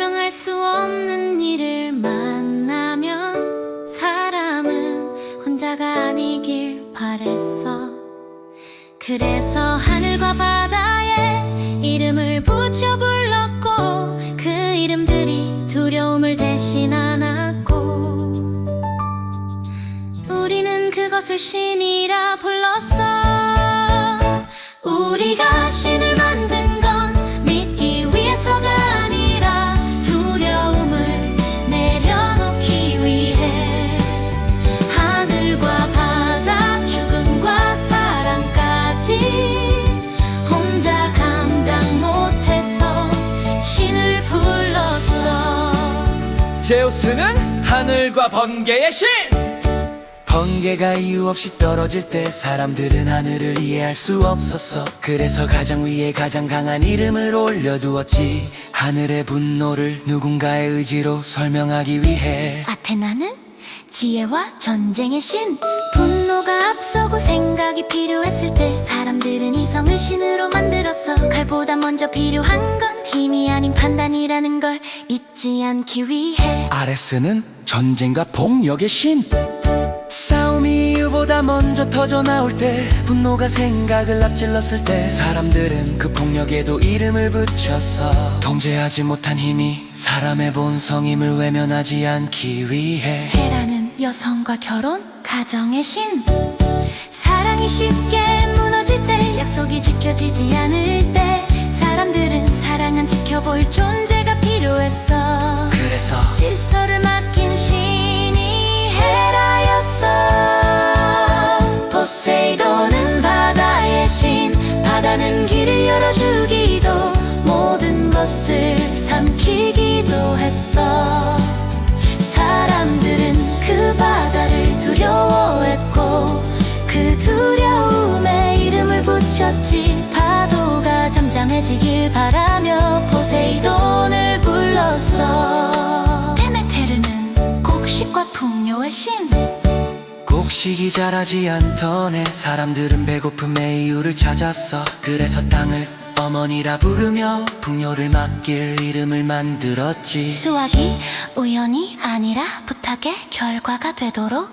설명할 수 없는 일을 만나면 사람은 혼자가 아니길 바랬어. 그래서 하늘과 바다에 이름을 붙여 불렀고, 그 이름들이 두려움을 대신 안았고, 우리는 그것을 신이라 불렀어. 우리가 신을 만든 건 믿기 위해서가 아니라 두려움을 내려놓기 위해. 하늘과 바다, 죽음과 사랑까지 혼자 감당 못해서 신을 불렀어. 제우스는 하늘과 번개의 신! 번개가 이유 없이 떨어질 때 사람들은 하늘을 이해할 수 없었어. 그래서 가장 위에 가장 강한 이름을 올려두었지. 하늘의 분노를 누군가의 의지로 설명하기 위해. 아테나는 지혜와 전쟁의 신. 분노가 앞서고 생각이 필요했을 때 사람들은 이성을 신으로 만들었어. 칼보다 먼저 필요한 건 힘이 아닌 판단이라는 걸 잊지 않기 위해. 아레스는 전쟁과 폭력의 신. 싸움이 이유보다 먼저 터져나올 때, 분노가 생각을 앞질렀을 때 사람들은 그 폭력에도 이름을 붙였어. 통제하지 못한 힘이 사람의 본성임을 외면하지 않기 위해. 헤라는 여성과 결혼, 가정의 신. 사랑이 쉽게 무너질 때, 약속이 지켜지지 않을 때 사람들은 사랑은 지켜볼 존재가 필요했어. 그래서 질서를 맡긴 신이 헤라였어. 포세이돈은 바다의 신. 바다는 길을 열어주기도 모든 것을 삼키기도 했어. 사람들은 그 바다를 두려워했고, 그 두려움에 이름을 붙였지. 파도가 잠잠해지길 바라며 포세이돈을 불렀어. 데메테르는 곡식과 풍요의 신. 곡식이 자라지 않던 해 사람들은 배고픔의 이유를 찾았어. 그래서 땅을 어머니라 부르며 풍요를 맡길 이름을 만들었지. 수확이 우연이 아니라 부탁의 결과가 되도록.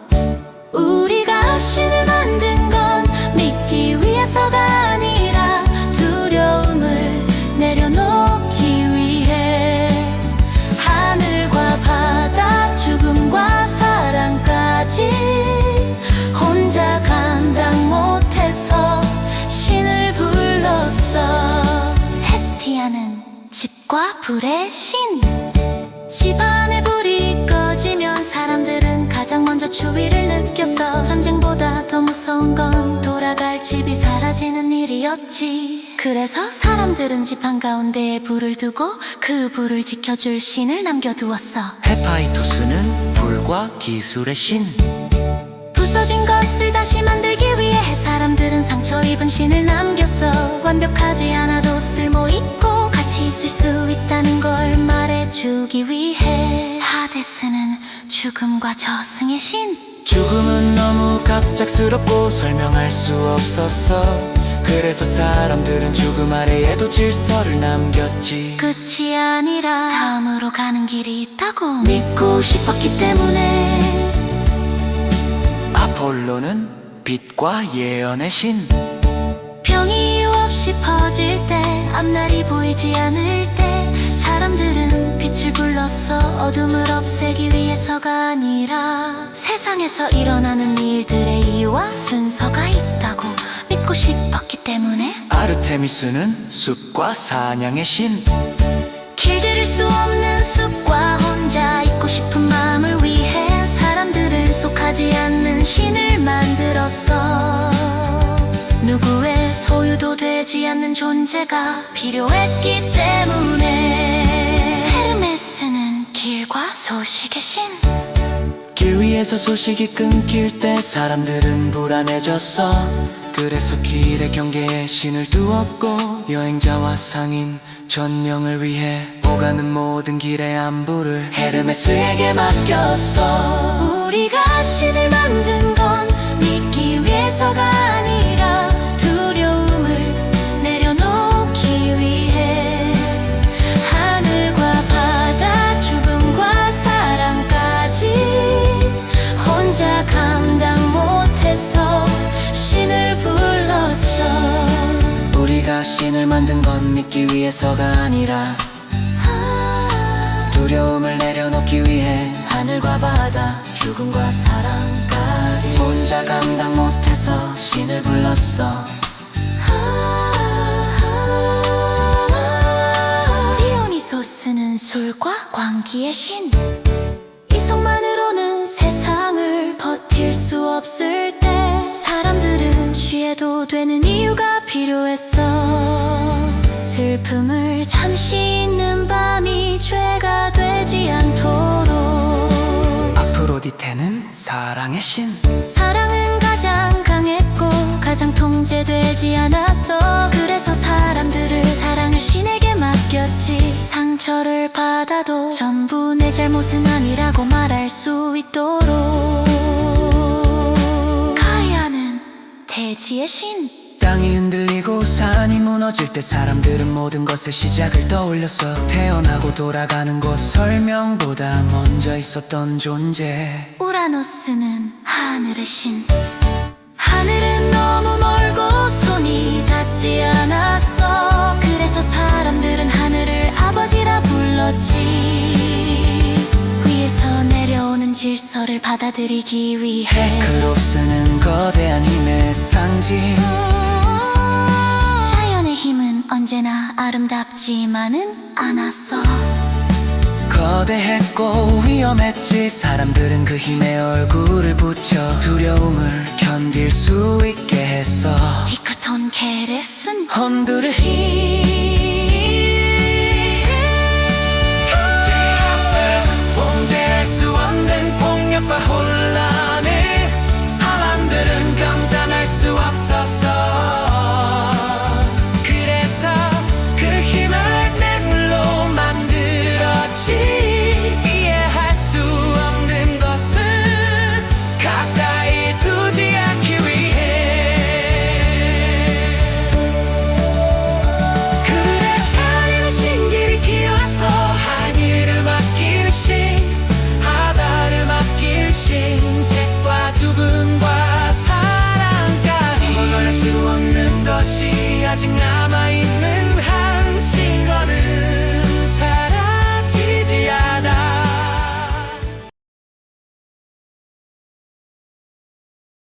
우리가 신을 만든 건 믿기 위해서가 아니라 두려움을 내려놓기 위해. 하늘과 바다, 죽음과 사랑까지 혼자 감당 못해서 신을 불렀어. 헤스티아는 집과 불의 신. 집안에 불이 꺼지면 사람들은 가장 먼저 추위를 느꼈어. 전쟁보다 더 무서운 건 돌아갈 집이 사라지는 일이었지. 그래서 사람들은 집 한가운데에 불을 두고 그 불을 지켜줄 신을 남겨두었어. 헤파이토스는 불과 기술의 신. 부서진 것을 다시 만들기 위해 사람들은 상처 입은 신을 남겼어. 완벽하지 않아도 쓸모있고 가치 있을 수 있다는 걸 말해주기 위해. 하데스는 죽음과 저승의 신. 죽음은 너무 갑작스럽고 설명할 수 없었어. 그래서 사람들은 죽음 아래에도 질서를 남겼지. 끝이 아니라 다음으로 가는 길이 있다고 믿고 싶었기 때문에. 아폴로는 빛과 예언의 신. 병이 이유 없이 퍼질 때, 앞날이 보이지 않을 때 사람들은 빛을 불렀어. 어둠을 없애기 위해서가 아니라 세상에서 일어나는 일들의 이유와 순서가 있다고 믿고 싶었기 때문에. 아르테미스는 숲과 사냥의 신. 길들일 수 없는 숲과 혼자 있고 싶은 마음을 위해 사람들은 속하지 않는 신을 만들었어. 누구의 소유도 되지 않는 존재가 필요했기 때문에. 헤르메스는 길과 소식의 신. 길 위에서 소식이 끊길 때 사람들은 불안해졌어. 그래서 길의 경계에 신을 두었고, 여행자와 상인 전령을 위해 오가는 모든 길의 안부를 헤르메스에게 맡겼어. 우리가 신을 만든 건 믿기 위해서가 아니라 두려움을 내려놓기 위해. 하늘과 바다, 만든 건 믿기 위해서가 아니라 두려움을 내려놓기 위해 하늘과 바다 죽음과 사랑까지 혼자 감당 못해서 신을 불렀어. 디오니소스는 술과 광기의 신. 이성만으로는 세상을 버틸 수 없을 때 사람들은 취해도 되는 이유가 필요했어. 슬픔을 잠시 잊는 밤이 죄가 되지 않도록. 아프로디테는 사랑의 신. 사랑은 가장 강했고 가장 통제되지 않았어. 그래서 사람들을 사랑을 신에게 맡겼지. 상처를 받아도 전부 내 잘못은 아니라고 말할 수 있도록. 가야는 대지의 신. 땅이 흔들리고 산이 무너질 때 사람들은 모든 것의 시작을 떠올렸어. 태어나고 돌아가는 곳 설명보다 먼저 있었던 존재. 우라노스는 하늘의 신. 하늘은 너무 멀고 손이 닿지 않았어. 그래서 사람들은 하늘을 아버지라 불렀지. 위에서 내려오는 질서를 받아들이기 위해. 크로스는 거대한 힘의 상징. 자연의 힘은 언제나 아름답지만은 않았어. 거대했고 위험했지. 사람들은 그 힘에 얼굴을 붙여 두려움을 견딜 수 있게 했어. 히크톤 케레스는 혼두를 통제할 수 없는 폭력과 혼란을 사람들은 감당할 수 없었어. 그래서 그 힘을 내 물로 만들었지. 이해할 수 없는 것은 가까이 두지 않기 위해. 그래서 하늘은 신길이 키워서 하늘을 맡길 신, 바다를 맡길 신, 책과 죽음과 사랑까지. 걸을 수 없는 것이 아직 남아